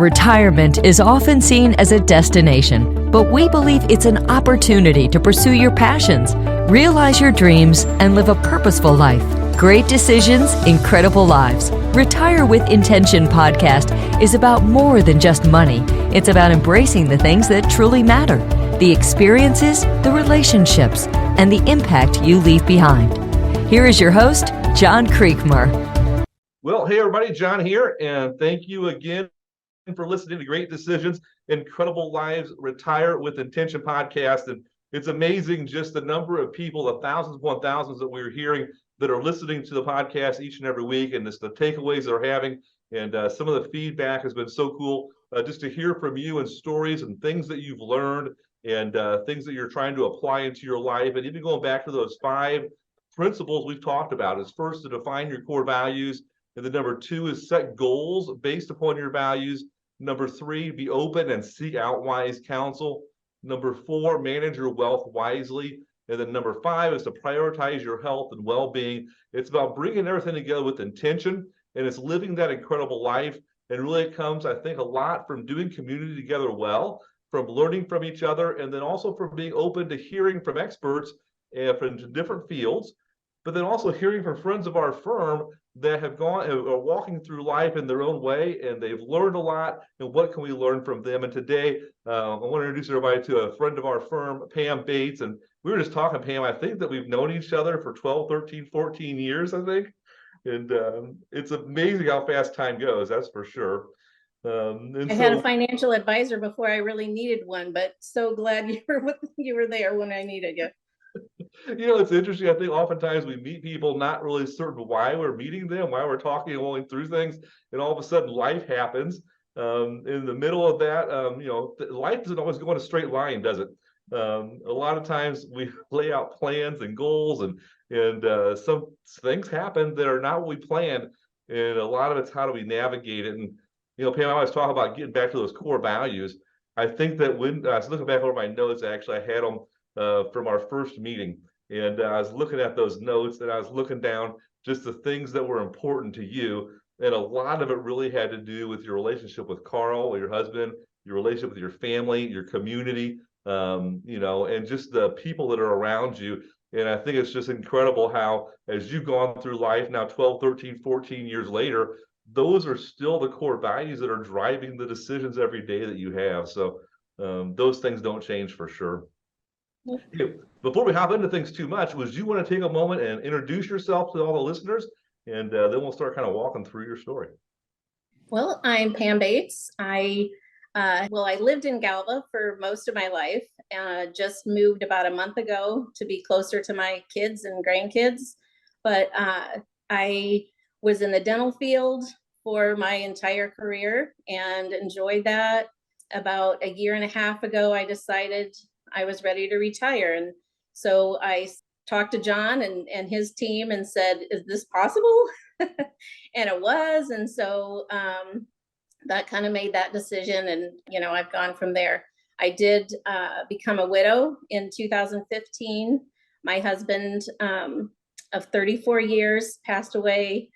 Retirement is often seen as a destination, but we believe it's an opportunity to pursue your passions, realize your dreams, and live a purposeful life. Great decisions, incredible lives. Retire with Intention podcast is about more than just money. It's about embracing the things that truly matter, the experiences, the relationships, and the impact you leave behind. Here is your host, John Creekmur. Well, hey everybody, John here, and thank you again for listening to Great Decisions, Incredible Lives, Retire with Intention podcast. And it's amazing just the number of people, the thousands upon thousands that we're hearing that are listening to the podcast each and every week, and just the takeaways they're having. And some of the feedback has been so cool just to hear from you and stories and things that you've learned and things that you're trying to apply into your life. And even going back to those 5 principles we've talked about is first to define your core values. And then number 2 is set goals based upon your values. Number 3, be open and seek out wise counsel. Number 4, manage your wealth wisely. And then number 5 is to prioritize your health and well-being. It's about bringing everything together with intention, and it's living that incredible life. And really it comes, I think, a lot from doing community together well, from learning from each other, and then also from being open to hearing from experts from different fields, but then also hearing from friends of our firm that are walking through life in their own way, and they've learned a lot, and what can we learn from them? And today, I want to introduce everybody to a friend of our firm, Pam Bates, and we were just talking, Pam, I think that we've known each other for 12, 13, 14 years, I think, and it's amazing how fast time goes, that's for sure. I had a financial advisor before I really needed one, but so glad you were there when I needed you. You know, it's interesting. I think oftentimes we meet people not really certain why we're meeting them, why we're talking and going through things, and all of a sudden life happens. In the middle of that, life doesn't always go in a straight line, does it? A lot of times we lay out plans and goals, and some things happen that are not what we planned, and a lot of it's how do we navigate it. And Pam, I always talk about getting back to those core values. I think that when I was looking back over my notes, actually I had them from our first meeting, and I was looking at those notes, and I was looking down just the things that were important to you, and a lot of it really had to do with your relationship with Carl, or your husband, your relationship with your family, your community, and just the people that are around you. And I think it's just incredible how, as you've gone through life now 12, 13, 14 years later, those are still the core values that are driving the decisions every day that you have. So those things don't change for sure. Okay, before we hop into things too much, would you want to take a moment and introduce yourself to all the listeners, and then we'll start kind of walking through your story. Well, I'm Pam Bates. I lived in Galva for most of my life. Just moved about a month ago to be closer to my kids and grandkids. But I was in the dental field for my entire career and enjoyed that. About a year and a half ago, I decided I was ready to retire. And so I talked to John and his team and said, is this possible? And it was. And so that kind of made that decision. And, I've gone from there. I did become a widow in 2015. My husband of 34 years passed away.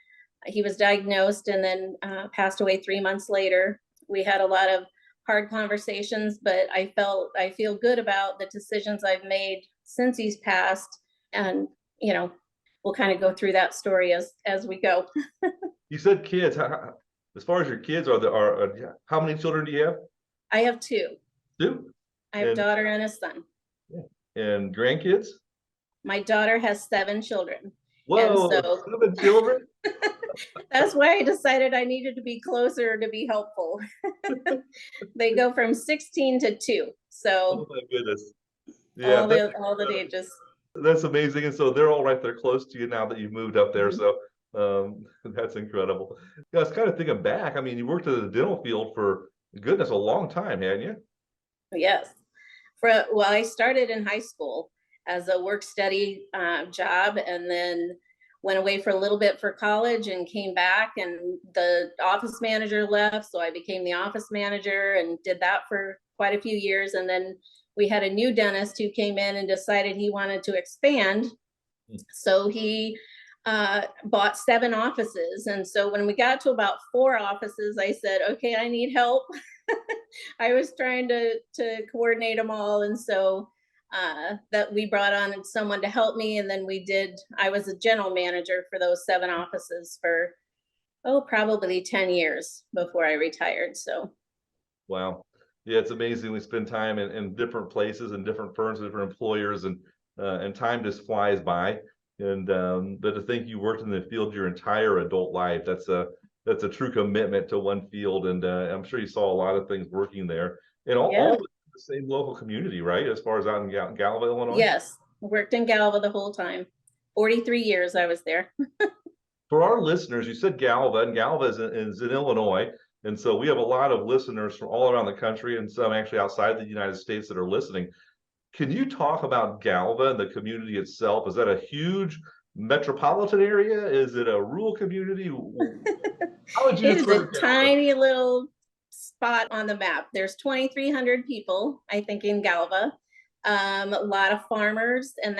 He was diagnosed and then passed away 3 months later. We had a lot of hard conversations, but I feel good about the decisions I've made since he's passed. And, we'll kind of go through that story as we go. You said kids. As far as your kids, how many children do you have? I have 2. 2? I have a daughter and a son. And grandkids? My daughter has 7 children. Whoa, 7 children? That's why I decided I needed to be closer to be helpful. They go from 16 to 2. So oh my goodness. Yeah, all the ages. That's amazing. And so they're all right there close to you now that you've moved up there. Mm-hmm. So that's incredible. I was kind of thinking back. I mean, you worked in the dental field for, goodness, a long time, hadn't you? Yes. I started in high school as a work study job, and then went away for a little bit for college and came back, and the office manager left. So I became the office manager and did that for quite a few years. And then we had a new dentist who came in and decided he wanted to expand. So he bought 7 offices. And so when we got to about 4 offices, I said, okay, I need help. I was trying to coordinate them all. And so that we brought on someone to help me. And then I was a general manager for those 7 offices for, probably 10 years before I retired. So. Wow. Yeah, it's amazing. We spend time in different places and different firms, different employers, and time just flies by. And but to think you worked in the field your entire adult life, that's a true commitment to one field. And I'm sure you saw a lot of things working there, and all Yeah. within the same local community, right? As far as out in Galva, Illinois. Yes, worked in Galva the whole time. 43 years I was there. For our listeners, you said Galva, and Galva is in Illinois. And so we have a lot of listeners from all around the country and some actually outside the United States that are listening. Can you talk about Galva and the community itself? Is that a huge metropolitan area? Is it a rural community? How would you It is a describe Galva? tiny little spot on the map. There's 2,300 people, I think, in Galva. A lot of farmers, and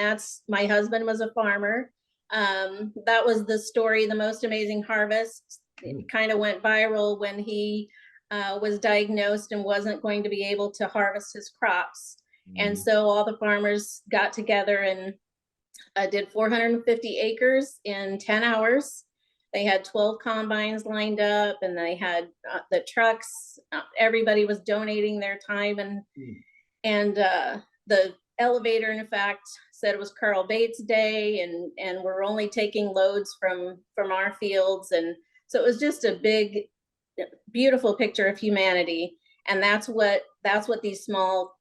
my husband was a farmer. That was the story, The Most Amazing Harvest. It kind of went viral when he was diagnosed and wasn't going to be able to harvest his crops. And so all the farmers got together and did 450 acres in 10 hours. They had 12 combines lined up, and they had the trucks. Everybody was donating their time, and the elevator, in fact, said it was Carl Bates Day, and we're only taking loads from our fields. And so it was just a big, beautiful picture of humanity. And that's what these small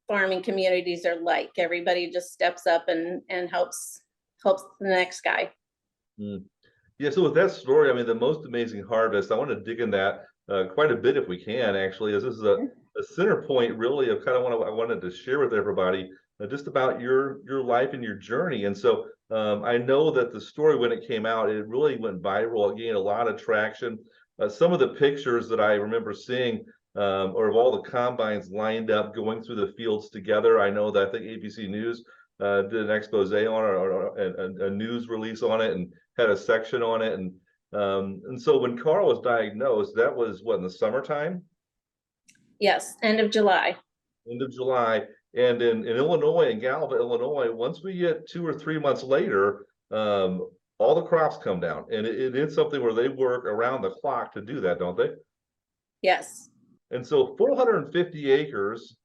farming communities are like. Everybody just steps up and helps the next guy. Yeah, so with that story, I mean, The Most Amazing Harvest, I want to dig in that quite a bit if we can, actually, as this is a center point really of kind of what I wanted to share with everybody, just about your life and your journey. And so I know that the story, when it came out, it really went viral. It gained a lot of traction. Some of the pictures that I remember seeing or of all the combines lined up going through the fields together. I know that I think ABC News did an expose on it, or a news release on it, and had a section on it. And so when Carl was diagnosed, that was what, in the summertime? Yes, end of July. End of July. And in Illinois, in Galva, Illinois, once we get 2 or 3 months later, all the crops come down. And it is something where they work around the clock to do that, don't they? Yes. And so 450 acres,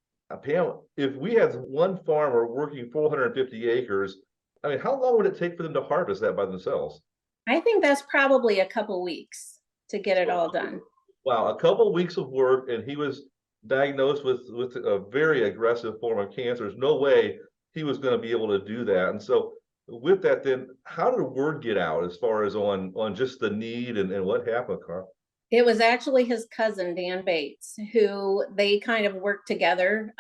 Pam, if we had one farmer working 450 acres, I mean, how long would it take for them to harvest that by themselves? I think that's probably a couple weeks to get it all done. Wow, a couple of weeks of work, and he was diagnosed with a very aggressive form of cancer. There's no way he was going to be able to do that. And so with that, then how did word get out as far as on just the need and what happened, Carl? It was actually his cousin, Dan Bates, who they kind of worked together,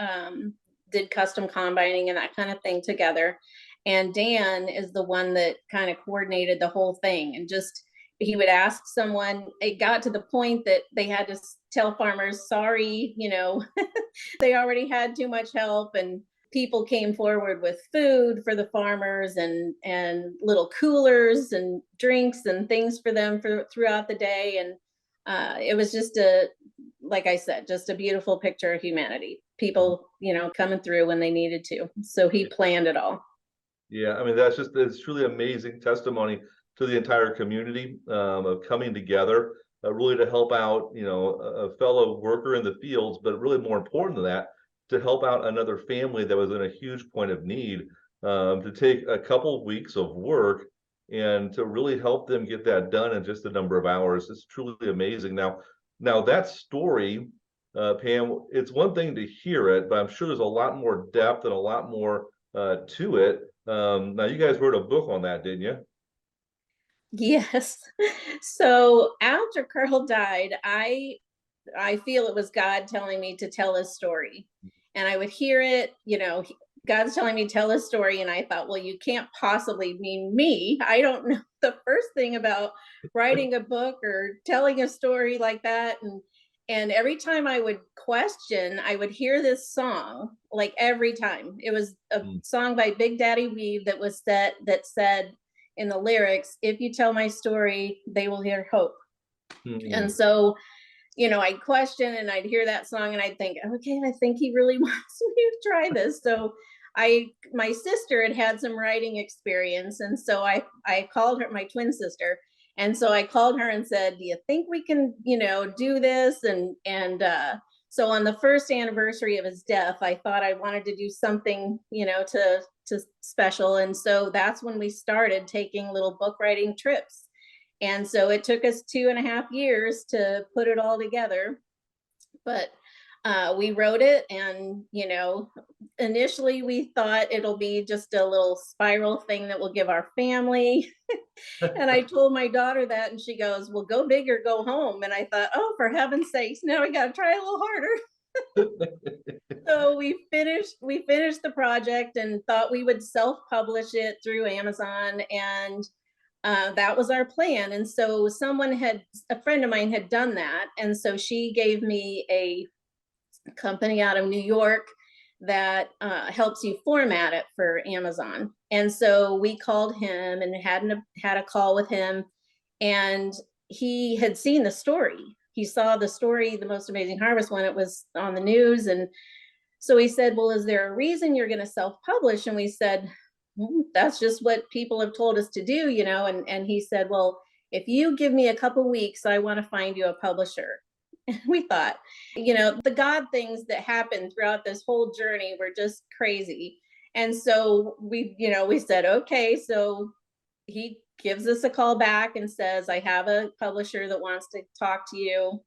did custom combining and that kind of thing together. And Dan is the one that kind of coordinated the whole thing. And just, he would ask someone, it got to the point that they had to tell farmers, sorry, they already had too much help. And people came forward with food for the farmers and little coolers and drinks and things for them throughout the day. And it was just like I said, just a beautiful picture of humanity. People, coming through when they needed to. So he planned it all. Yeah, I mean, it's truly amazing testimony to the entire community of coming together, really to help out, a fellow worker in the fields, but really more important than that, to help out another family that was in a huge point of need, to take a couple of weeks of work and to really help them get that done in just a number of hours. It's truly amazing. Now that story, Pam, it's one thing to hear it, but I'm sure there's a lot more depth and a lot more to it. Now you guys wrote a book on that, didn't you? Yes. So after Carl died, I feel it was God telling me to tell his story. And I would hear it, God's telling me to tell his story. And I thought, well, you can't possibly mean me. I don't know the first thing about writing a book or telling a story like that. And every time I would question, I would hear this song, like every time. It was a song by Big Daddy Weave that said, in the lyrics, if you tell my story, they will hear hope. And Hmm. so, I'd question and I'd hear that song and I'd think, okay, I think he really wants me to try this. So my sister had some writing experience. And so I called her, my twin sister. And so I called her and said, do you think we can, do this? So on the first anniversary of his death, I thought I wanted to do something, to special. And so that's when we started taking little book writing trips. And so it took us 2.5 years to put it all together. But we wrote it, and initially we thought it'll be just a little spiral thing that we'll give our family. And I told my daughter that, and she goes, well, go big or go home. And I thought, oh, for heaven's sakes, now we got to try a little harder. So we finished the project and thought we would self-publish it through Amazon, and that was our plan. And so a friend of mine had done that. And so she gave me a company out of New York that helps you format it for Amazon. And so we called him and had a call with him, and he had seen the story. He saw the story, The Most Amazing Harvest, when it was on the news. And so he said, well, is there a reason you're going to self-publish? And we said, that's just what people have told us to do, and he said, well, if you give me a couple weeks, I want to find you a publisher. And we thought, the God things that happened throughout this whole journey were just crazy. And so we said, okay. So he gives us a call back and says, I have a publisher that wants to talk to you.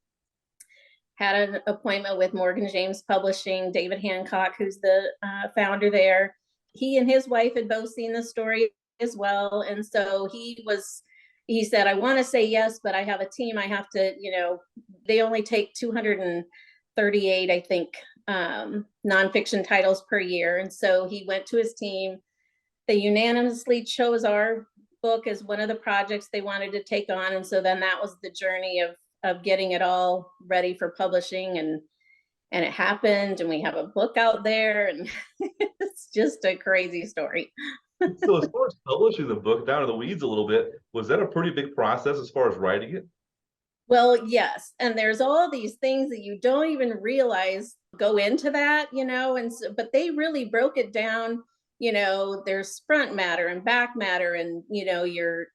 Had an appointment with Morgan James Publishing, David Hancock, who's the founder there. He and his wife had both seen the story as well. And so he said, I want to say yes, but I have a team. I have to, they only take 238, I think, nonfiction titles per year. And so he went to his team. They unanimously chose our book as one of the projects they wanted to take on. And so then that was the journey of getting it all ready for publishing, and it happened, and we have a book out there, and it's just a crazy story. So as far as publishing the book, down in the weeds a little bit, was that a pretty big process as far as writing it? Well, yes. And there's all these things that you don't even realize go into that, and so, but they really broke it down. There's front matter and back matter, and, your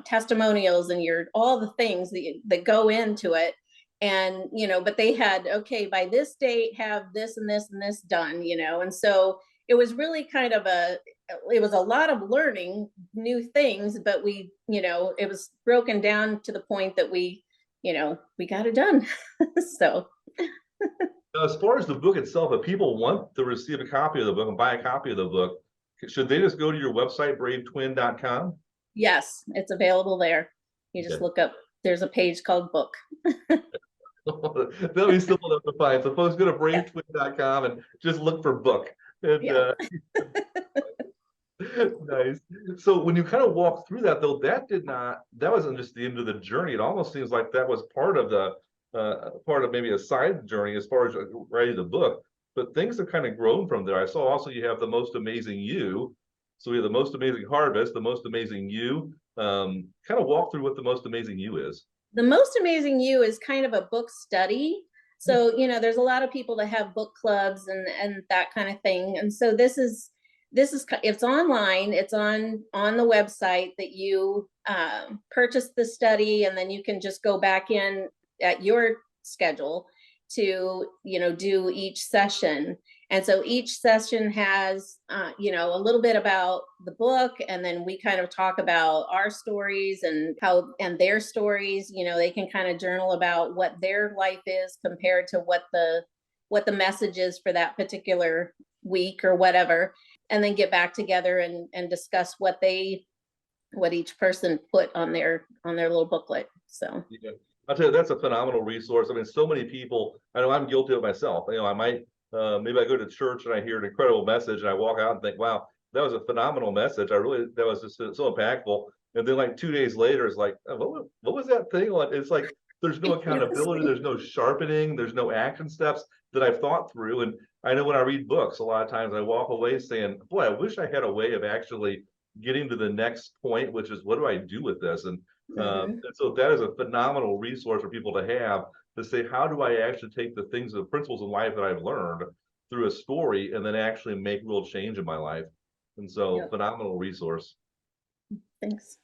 testimonials and all the things that go into it. And, but they had, okay, by this date, have this and this and this done, and so it was really kind of it was a lot of learning new things, but it was broken down to the point that we got it done. So. As far as the book itself, if people want to receive a copy of the book and buy a copy of the book, should they just go to your website, bravetwin.com? Yes, it's available there. You just look up, there's a page called book. That'll be simple enough to find. So folks, go to bravetwin.com and just look for book. And, Yeah. Nice. So when you kind of walk through that, though, that wasn't just the end of the journey. It almost seems like that was part of maybe a side journey as far as writing the book. But things have kind of grown from there. I saw also you have The Most Amazing You. So we have The Most Amazing Harvest, The Most Amazing You. Kind of walk through what The Most Amazing You is. The Most Amazing You is kind of a book study. So, there's a lot of people that have book clubs and that kind of thing. And so it's online. It's on the website that you purchase the study, and then you can just go back in at your schedule to, do each session. And so each session has, a little bit about the book, and then we kind of talk about our stories and their stories. They can kind of journal about what their life is compared to what the message is for that particular week or whatever, and then get back together and discuss what each person put on their little booklet. So. Yeah. I'll tell you, that's a phenomenal resource. I mean, so many people, I know I'm guilty of myself. I might, maybe I go to church and I hear an incredible message and I walk out and think, wow, that was a phenomenal message. That was just so impactful. And then like 2 days later, it's like, oh, what was that thing? It's like, there's no accountability. There's no sharpening. There's no action steps that I've thought through. And I know when I read books, a lot of times I walk away saying, boy, I wish I had a way of actually getting to the next point, which is what do I do with this? Mhm. And so that is a phenomenal resource for people to have to say, how do I actually take the things, the principles in life that I've learned through a story and then actually make real change in my life? And so Yep. phenomenal resource. Thanks.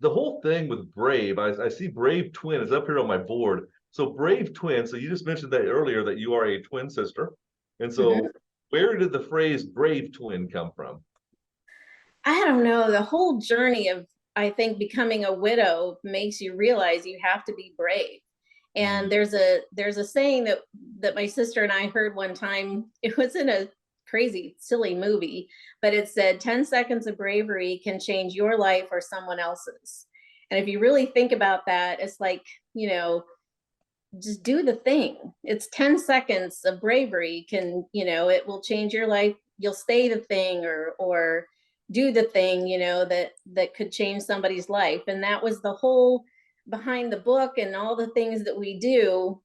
The whole thing with Brave, I see Brave Twin is up here on my board. So Brave Twin, so you just mentioned that earlier that you are a twin sister. And Mhm. so where did the phrase Brave Twin come from? I don't know. The whole journey of, I think, becoming a widow makes you realize you have to be brave. And Mhm. there's a saying that my sister and I heard one time. It was in a crazy, silly movie, but it said 10 seconds of bravery can change your life or someone else's. And if you really think about that, it's like, you know, just do the thing. It's 10 seconds of bravery can, it will change your life. You'll say the thing or do the thing, that could change somebody's life. And that was the whole behind the book and all the things that we do.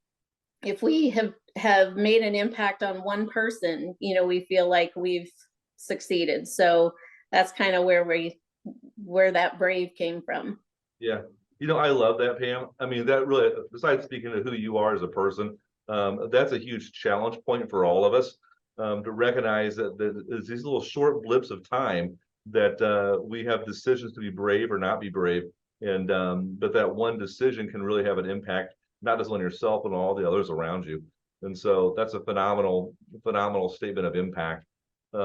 If we have made an impact on one person, we feel like we've succeeded. So that's kind of where that brave came from. Yeah. I love that, Pam. I mean, that really, besides speaking of who you are as a person, that's a huge challenge point for all of us, to recognize that there's these little short blips of time that we have decisions to be brave or not be brave. And but that one decision can really have an impact, not just on yourself, but on all the others around you. And so that's a phenomenal statement of impact. I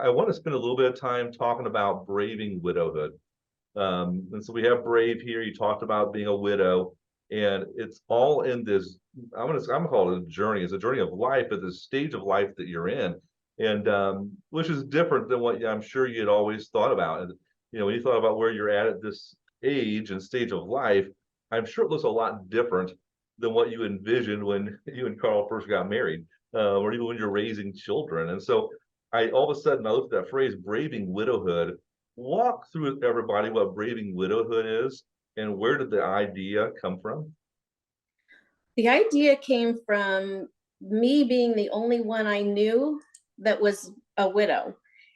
want to spend a little bit of time talking about braving widowhood. And so we have Brave here. You talked about being a widow, and it's all in this. I'm gonna call it a journey. It's a journey of life at the stage of life that you're in, and which is different than what I'm sure you had always thought about. And when you thought about where you're at this age and stage of life, I'm sure it looks a lot different than what you envisioned when you and Carl first got married, or even when you're raising children. And so, I all of a sudden I looked at that phrase, braving widowhood. Walk through everybody what braving widowhood is and where did the idea come from? The idea came from me being the only one I knew that was a widow.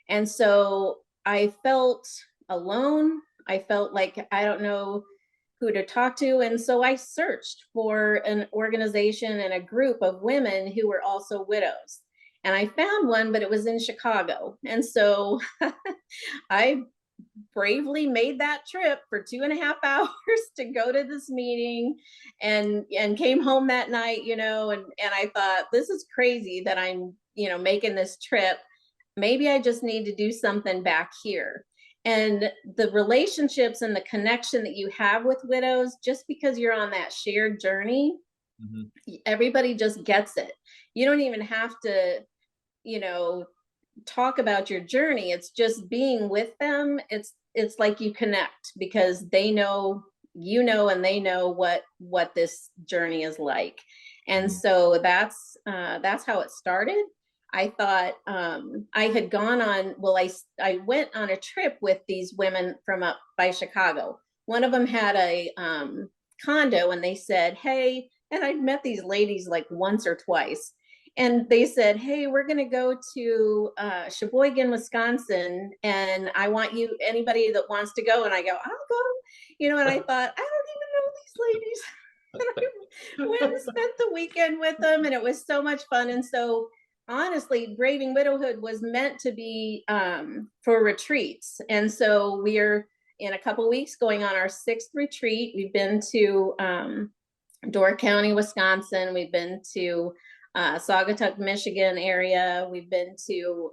And so I felt alone. I felt like I don't know who to talk to. And so I searched for an organization and a group of women who were also widows. And I found one, but it was in Chicago. And so I bravely made that trip for 2.5 hours to go to this meeting and came home that night, and I thought, this is crazy that I'm, making this trip. Maybe I just need to do something back here. And the relationships and the connection that you have with widows, just because you're on that shared journey, Mhm. everybody just gets it. You don't even have to, you know, talk about your journey. It's just being with them. It's like you connect because they know, and they know what this journey is like. And Mhm. so that's how it started. I thought, I had gone on, well, I went on a trip with these women from up by Chicago. One of them had a condo, and they said, hey, and I'd met these ladies like once or twice, and they said, hey, we're going to go to Sheboygan, Wisconsin, and I want you, anybody that wants to go. And I go, I'll go, and I thought, I don't even know these ladies. And I went and spent the weekend with them, and it was so much fun. And so honestly, braving widowhood was meant to be for retreats. And so we're in a couple weeks going on our 6th retreat. We've been to Door County, Wisconsin. We've been to Saugatuck, Michigan area. We've been to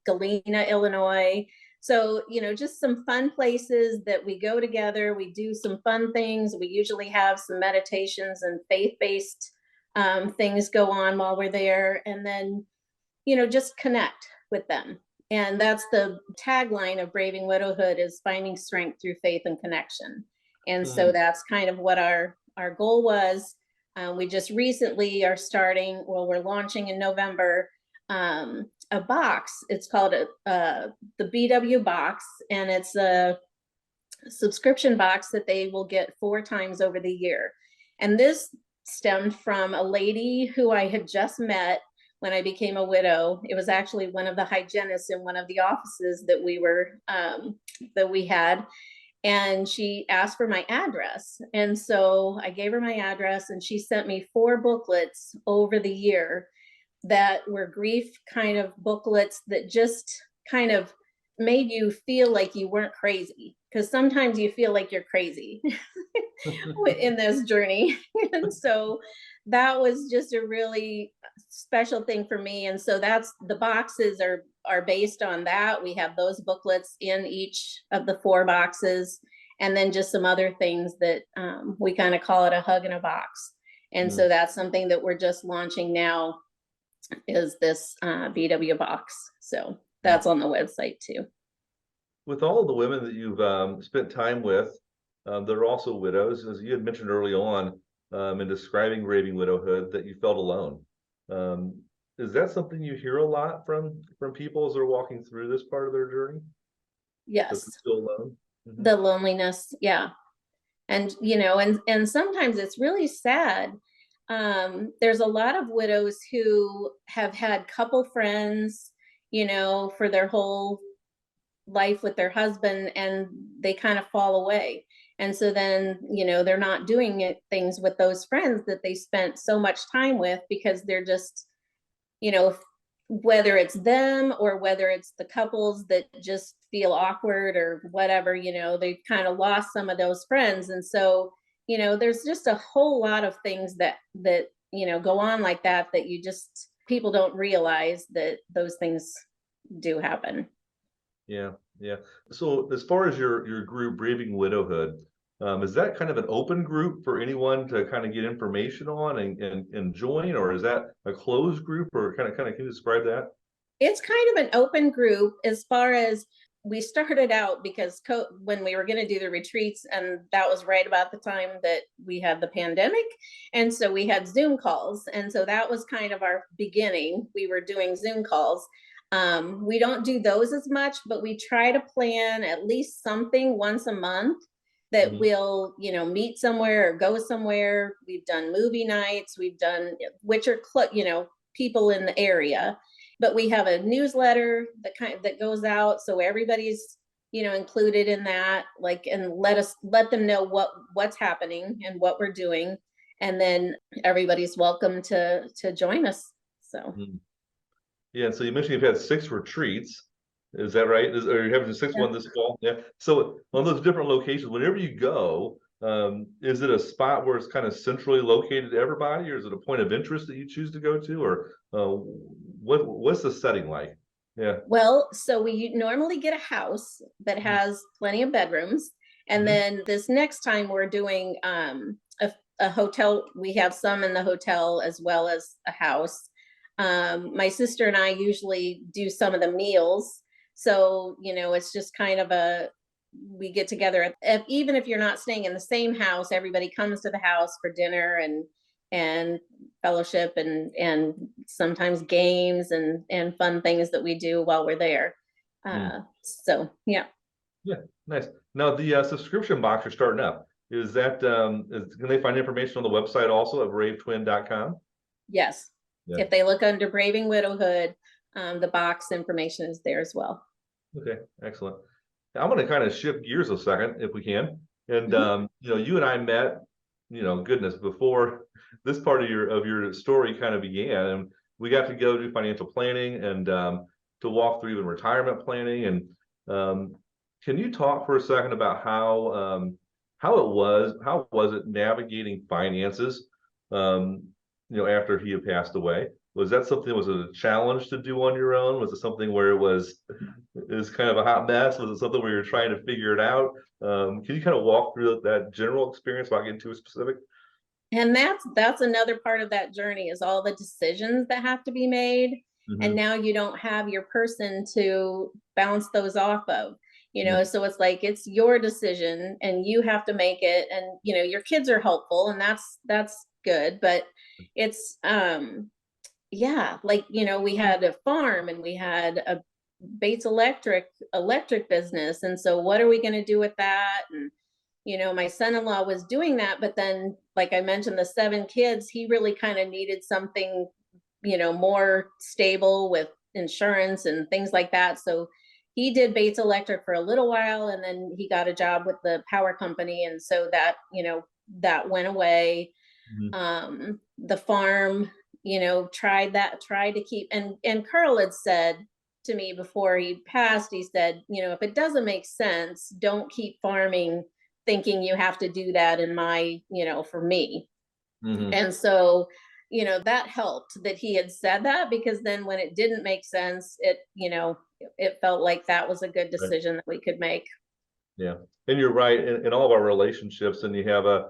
Galena, Illinois. So, just some fun places that we go together. We do some fun things. We usually have some meditations and faith-based things go on while we're there. And then, just connect with them. And that's the tagline of Braving Widowhood, is finding strength through faith and connection. And so Mm. that's kind of what our goal was. We just recently are starting, well, we're launching in November, a box. It's called the BW box, and it's a subscription box that they will get 4 times over the year. And this stemmed from a lady who I had just met. when I became a widow. It was actually one of the hygienists in one of the offices that we had. And she asked for my address. And so I gave her my address, and she sent me 4 booklets over the year that were grief kind of booklets that just kind of made you feel like you weren't crazy. Because sometimes you feel like you're crazy in this journey. And so that was just a really special thing for me. And so that's the boxes are based on that. We have those booklets in each of the 4 boxes, and then just some other things that we kind of call it a hug in a box. And so that's something that we're just launching now, is this BW box. So that's on the website too. With all of the women that you've spent time with, they're also widows, as you had mentioned early on in describing Braving Widowhood, that you felt alone. Is that something you hear a lot from people as they're walking through this part of their journey? Yes. Still alone? Mm-hmm. The loneliness. Yeah. And, and sometimes it's really sad. There's a lot of widows who have had couple friends, for their whole life with their husband, and they kind of fall away. And so then, they're not doing things with those friends that they spent so much time with, because they're just, whether it's them or whether it's the couples that just feel awkward or whatever, they've kind of lost some of those friends. And so, there's just a whole lot of things that go on like that people don't realize that those things do happen. Yeah. So as far as your group, Braving Widowhood, is that kind of an open group for anyone to kind of get information on and join, or is that a closed group, or kind of can you describe that? It's kind of an open group. As far as, we started out because when we were going to do the retreats, and that was right about the time that we had the pandemic. And so we had Zoom calls. And so that was kind of our beginning. We were doing Zoom calls. We don't do those as much, but we try to plan at least something once a month that we'll, meet somewhere or go somewhere. We've done movie nights, we've done, which are, people in the area, but we have a newsletter that goes out. So everybody's, included in that, and let them know what's happening and what we're doing. And then everybody's welcome to join us. So. Yeah. So you mentioned you've had 6 retreats. Is that right? Are you having the 6th one this fall? Yeah. So on those different locations, whenever you go, is it a spot where it's kind of centrally located to everybody, or is it a point of interest that you choose to go to, or what's the setting like? Yeah. Well, so we normally get a house that has plenty of bedrooms. And then this next time we're doing a hotel. We have some in the hotel as well as a house. My sister and I usually do some of the meals. So, it's just kind of we get together. Even if you're not staying in the same house, everybody comes to the house for dinner and fellowship and sometimes games and fun things that we do while we're there. So, yeah. Yeah, nice. Now the subscription box you're starting up, is that, can they find information on the website also at bravetwin.com? Yes. Yeah. If they look under Braving Widowhood, the box information is there as well. Okay, excellent. I'm going to kind of shift gears a second if we can. And you and I met, goodness, before this part of your story kind of began, and we got to go do financial planning and to walk through even retirement planning. And can you talk for a second about how was it navigating finances after he had passed away? Was that something that was a challenge to do on your own? Was it something where it was kind of a hot mess? Was it something where you're trying to figure it out? Can you kind of walk through that general experience without getting too specific? And that's another part of that journey, is all the decisions that have to be made. And now you don't have your person to bounce those off of, so it's like, it's your decision and you have to make it. And, your kids are helpful, and that's good. But it's, we had a farm and we had a Bates electric business. And so what are we going to do with that? And, my son-in-law was doing that, but then, like I mentioned, the 7 kids, he really kind of needed something more stable with insurance and things like that. So he did Bates Electric for a little while, and then he got a job with the power company. And so that, that went away. The farm, tried to keep, and Carl had said to me before he passed, he said, if it doesn't make sense, don't keep farming thinking you have to do that in my, for me. And so, that helped that he had said that, because then when it didn't make sense, it felt like that was a good decision that we could make. Yeah. And you're right. In all of our relationships, and you have a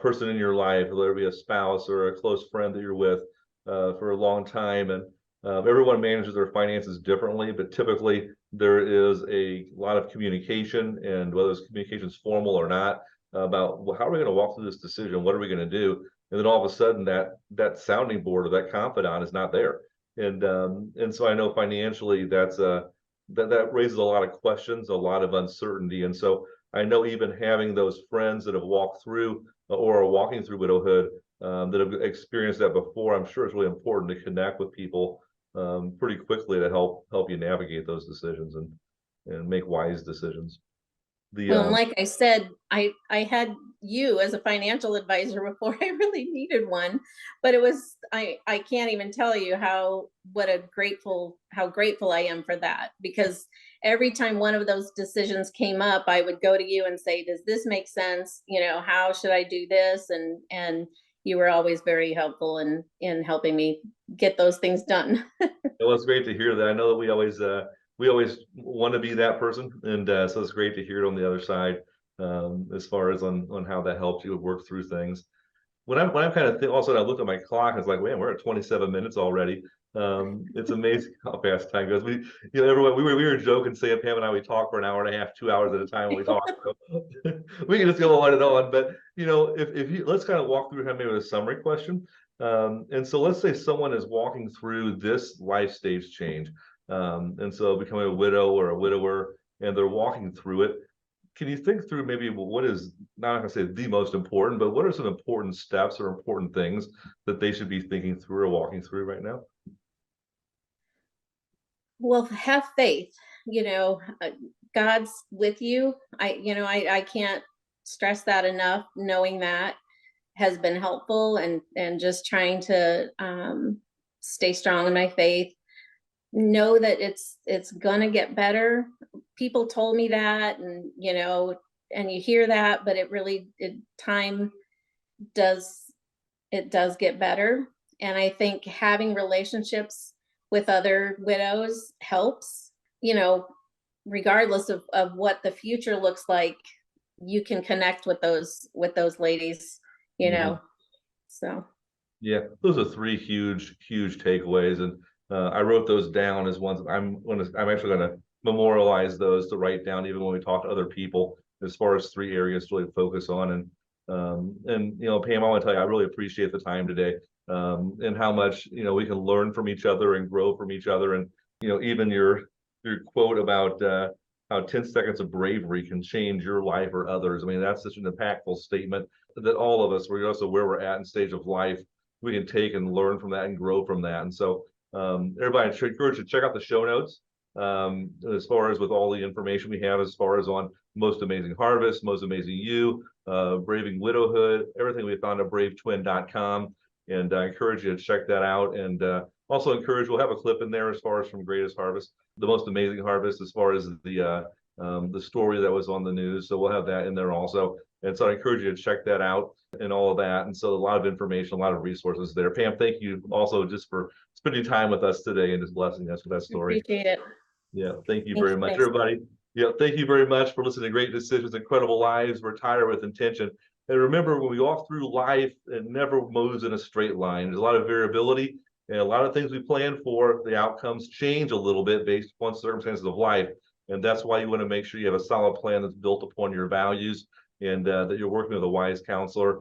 person in your life, whether it be a spouse or a close friend that you're with for a long time, and everyone manages their finances differently, but typically there is a lot of communication, and whether this communication is formal or not, about, well, how are we going to walk through this decision? What are we going to do? And then all of a sudden that sounding board or that confidant is not there. And so I know financially that raises a lot of questions, a lot of uncertainty. And so I know even having those friends that have walked through or are walking through widowhood, that have experienced that before, I'm sure it's really important to connect with people pretty quickly to help you navigate those decisions and make wise decisions. Well, and like I said, I had you as a financial advisor before I really needed one, but it was, I can't even tell you how grateful I am for that, because every time one of those decisions came up, I would go to you and say, does this make sense? How should I do this? And you were always very helpful in helping me get those things done. It was great to hear that. I know that we always want to be that person, and so it's great to hear it on the other side, as far as on how that helped you work through things. When I'm kind of all of a sudden I looked at my clock, I was like, man, we're at 27 minutes already. It's amazing how fast time goes. Everyone, we were joking, saying Pam and I, we talk for an hour and a half, 2 hours at a time when we talk. So we can just go on and on. But if you, let's kind of walk through maybe with a summary question. And so let's say someone is walking through this life stage change. And so becoming a widow or a widower, and they're walking through it. Can you think through maybe what is, not going to say the most important, but what are some important steps or important things that they should be thinking through or walking through right now? Well, have faith. God's with you. I can't stress that enough. Knowing that has been helpful, and just trying to stay strong in my faith. Know that it's gonna get better. People told me that, and and you hear that, but time does get better. And I think having relationships with other widows helps, regardless of what the future looks like. You can connect with those ladies, so yeah, those are three huge takeaways, and I wrote those down as ones. I'm actually going to memorialize those to write down, even when we talk to other people, as far as three areas to really focus on. And Pam, I want to tell you, I really appreciate the time today, and how much we can learn from each other and grow from each other. And even your quote about how 10 seconds of bravery can change your life or others. I mean, that's such an impactful statement that all of us, regardless of where we're at in stage of life, we can take and learn from that and grow from that. And so everybody, I should encourage you to check out the show notes, as far as with all the information we have, as far as on Most Amazing Harvest, Most Amazing You, Braving Widowhood, everything we found at bravetwin.com. And I encourage you to check that out. And also encourage, we'll have a clip in there as far as from Greatest Harvest, the Most Amazing Harvest, as far as the story that was on the news. So we'll have that in there also. And so I encourage you to check that out and all of that. And so a lot of information, a lot of resources there. Pam, thank you also just for spending time with us today and just blessing us with that story. Appreciate it. Yeah, thank you very much, everybody. Yeah, thank you very much for listening to Great Decisions, Incredible Lives, Retire with Intention. And remember, when we walk through life, it never moves in a straight line. There's a lot of variability, and a lot of things we plan for, the outcomes change a little bit based upon circumstances of life. And that's why you want to make sure you have a solid plan that's built upon your values, and that you're working with a wise counselor,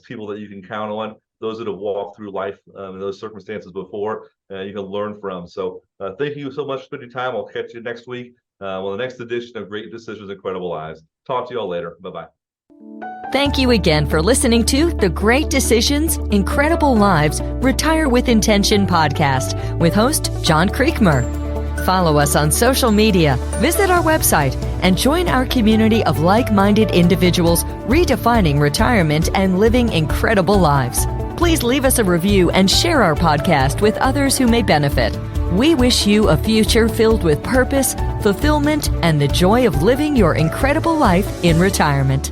people that you can count on, those that have walked through life in those circumstances before, you can learn from. So thank you so much for spending time. I'll catch you next week on the next edition of Great Decisions, Incredible Lives. Talk to you all later. Bye-bye. Thank you again for listening to the Great Decisions, Incredible Lives, Retire with Intention podcast with host John Creekmur. Follow us on social media, visit our website, and join our community of like-minded individuals redefining retirement and living incredible lives. Please leave us a review and share our podcast with others who may benefit. We wish you a future filled with purpose, fulfillment, and the joy of living your incredible life in retirement.